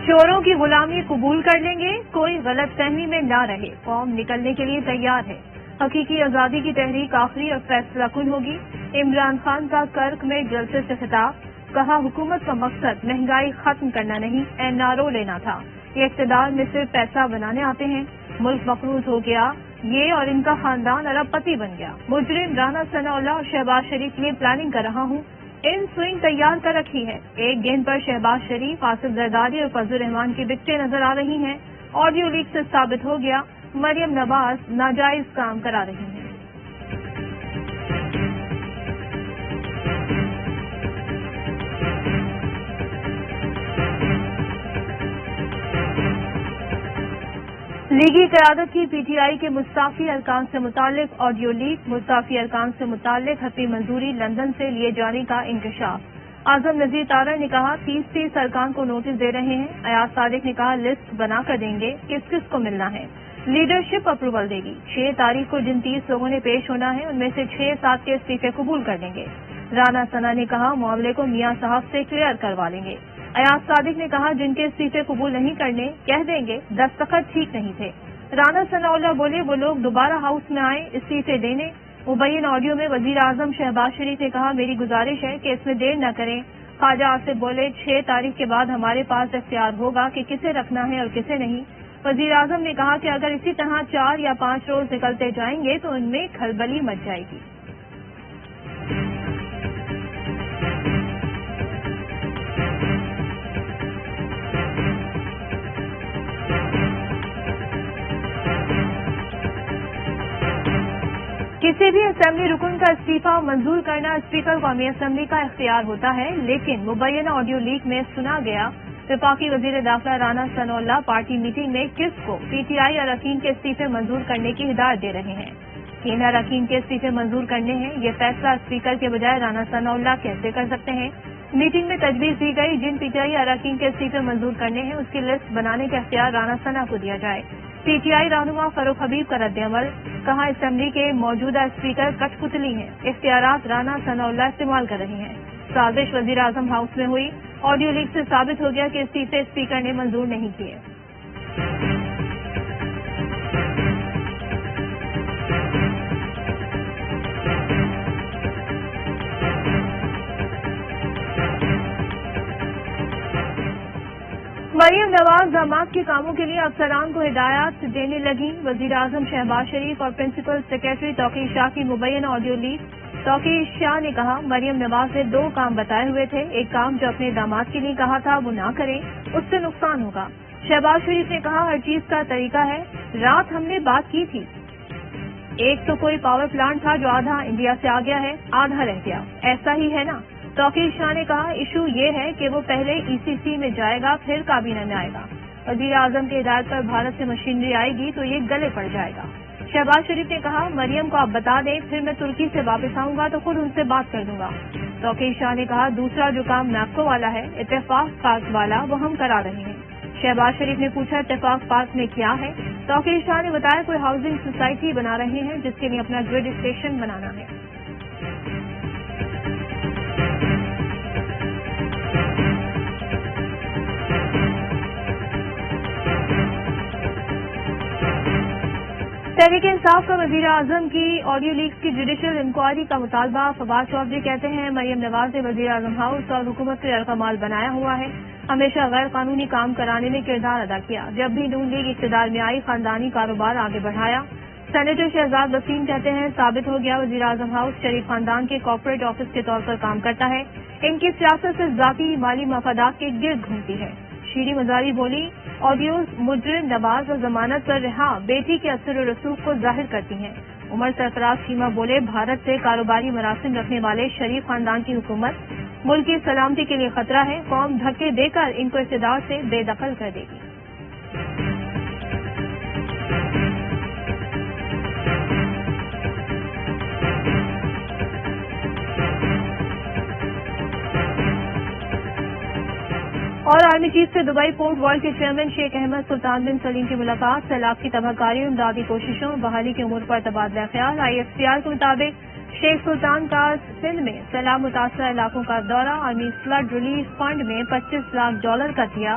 چوروں کی غلامی قبول کر لیں گے، کوئی غلط فہمی میں نہ رہے، قوم نکلنے کے لیے تیار ہے۔ حقیقی آزادی کی تحریک آخری اور فیصلہ کن ہوگی۔ عمران خان کا کرک میں جلسے سے خطاب، کہا حکومت کا مقصد مہنگائی ختم کرنا نہیں، این آر او لینا تھا۔ یہ اقتدار میں صرف پیسہ بنانے آتے ہیں۔ ملک مقروض ہو گیا، یہ اور ان کا خاندان ارب پتی بن گیا۔ مجرم رانا ثناء اللہ اور شہباز شریف کے لیے پلاننگ کر رہا ہوں، ان سوئنگ تیار کر رکھی ہے۔ ایک گیند پر شہباز شریف، آصف زرداری اور فضل الرحمان کی وکٹیں نظر آ رہی ہیں۔ آڈیو لیک سے ثابت ہو گیا مریم نواز ناجائز کام کرا رہی ہیں۔ لیگی قیادت کی پی ٹی آئی کے مستعفی ارکان سے متعلق آڈیو لیک، مستعفی ارکان سے متعلق حتمی منظوری لندن سے لیے جانے کا انکشاف۔ اعظم نذیر تارڑ نے کہا 30 ارکان کو نوٹس دے رہے ہیں۔ ایاز صادق نے کہا لسٹ بنا کر دیں گے، کس کس کو ملنا ہے، لیڈرشپ اپروول دے گی۔ 6 تاریخ کو جن 30 لوگوں نے پیش ہونا ہے ان میں سے 6-7 کے استعفے قبول کر لیں گے۔ رانا ثنا نے کہا معاملے کو میاں صاحب سے کلیئر کروا لیں گے۔ ایاز صادق نے کہا جن کے استعفے قبول نہیں کرنے کہہ دیں گے، دستخط ٹھیک نہیں تھے۔ رانا ثناء اللہ بولے وہ لوگ دوبارہ ہاؤس میں آئیں استعفے دینے۔ مبین آڈیو میں وزیر اعظم شہباز شریف نے کہا میری گزارش ہے کہ اس میں دیر نہ کریں۔ خواجہ آصف بولے 6 تاریخ کے بعد ہمارے پاس اختیار ہوگا کہ کسے رکھنا ہے اور کسے نہیں۔ وزیر اعظم نے کہا کہ اگر اسی طرح 4 یا 5 روز نکلتے جائیں گے تو ان میں کھلبلی مچ جائے گی۔ کسی بھی اسمبلی رکن کا استعفیٰ منظور کرنا اسپیکر قومی اسمبلی کا اختیار ہوتا ہے، لیکن مبینہ آڈیو لیک میں سنا گیا وفاقی وزیر داخلہ رانا ثناء اللہ پارٹی میٹنگ میں کس کو پی ٹی آئی اراکین کے استعفے منظور کرنے کی ہدایت دے رہے ہیں۔ 3 اراکین کے استعفے منظور کرنے ہیں، یہ فیصلہ اسپیکر کے بجائے رانا ثناء اللہ کیسے کر سکتے ہیں؟ میٹنگ میں تجویز دی گئی جن پی ٹی آئی اراکین کے استعفے منظور کرنے ہیں اس کی لسٹ بنانے کا اختیار رانا ثنا کو دیا جائے۔ پی ٹی آئی رہنما فاروق حبیب کا رد عمل، کہا اسمبلی کے موجودہ اسپیکر کٹ پتلی ہیں، اختیارات رانا ثناء اللہ استعمال کر رہے ہیں۔ سازش وزیر اعظم ہاؤس میں ہوئی، آڈیو لیک سے ثابت ہو گیا کہ استعفے اسپیکر نے منظور نہیں کیے۔ مریم نواز داماد کے کاموں کے لیے افسران کو ہدایات دینے لگیں۔ وزیر اعظم شہباز شریف اور پرنسپل سیکرٹری توقیر شاہ کی مبینہ آڈیو لیک۔ توقیر شاہ نے کہا مریم نواز نے 2 کام بتائے ہوئے تھے، ایک کام جو اپنے داماد کے لیے کہا تھا وہ نہ کریں، اس سے نقصان ہوگا۔ شہباز شریف نے کہا ہر چیز کا طریقہ ہے، رات ہم نے بات کی تھی، ایک تو کوئی پاور پلانٹ تھا جو آدھا انڈیا سے آ گیا ہے، آدھا رہ گیا، ایسا ہی ہے نا۔ توقیر شاہ نے کہا ایشو یہ ہے کہ وہ پہلے ای سی سی میں جائے گا پھر کابینہ میں آئے گا، وزیر اعظم کی ہدایت پر بھارت سے مشینری آئے گی تو یہ گلے پڑ جائے گا۔ شہباز شریف نے کہا مریم کو آپ بتا دیں پھر میں ترکی سے واپس آؤں گا تو خود ان سے بات کر دوں گا۔ توقیر شاہ نے کہا دوسرا جو کام نیپکو والا ہے، اتفاق پارک والا، وہ ہم کرا رہے ہیں۔ شہباز شریف نے پوچھا اتفاق پارک میں کیا ہے؟ توقیر شاہ نے بتایا کوئی ہاؤسنگ سوسائٹی بنا رہے ہیں جس کے لیے اپنا گریڈ اسٹیشن بنانا ہے۔ تحریک انصاف کا وزیر اعظم کی آڈیو لیکس کی جوڈیشل انکوائری کا مطالبہ۔ فواد چودھری کہتے ہیں مریم نواز نے وزیر اعظم ہاؤس اور حکومت کو یرغمال بنایا ہوا ہے، ہمیشہ غیر قانونی کام کرانے میں کردار ادا کیا، جب بھی نون لیگ اقتدار میں آئی خاندانی کاروبار آگے بڑھایا۔ سینیٹر شہزاد وسیم کہتے ہیں ثابت ہو گیا وزیر اعظم ہاؤس شریف خاندان کے کارپوریٹ آفس کے طور پر کام کرتا ہے، ان کی سیاست سے ذاتی مالی مفادات کے گرد گھومتی ہے۔ شیریں مزاری بولی آڈیوز مجرم نواز اور ضمانت پر رہا بیٹی کے اثر و رسوخ کو ظاہر کرتی ہیں۔ عمر سرفراز شیما بولے بھارت سے کاروباری مراسم رکھنے والے شریف خاندان کی حکومت ملک کی سلامتی کے لیے خطرہ ہے، قوم دھکے دے کر ان کو اقتدار سے بے دخل کر دے گی۔ اور آرمی چیف سے دبئی پورٹ ورلڈ کے چیئرمین شیخ احمد سلطان بن سلیم کی ملاقات، سیلاب کی تباہ کاری اور امدادی کوششوں بحالی کے امور پر تبادلہ خیال۔ آئی ایس پی آر کے مطابق شیخ سلطان کا سندھ میں سیلاب متاثرہ علاقوں کا دورہ، آرمی فلڈ ریلیف فنڈ میں $25 لاکھ کا عطیہ،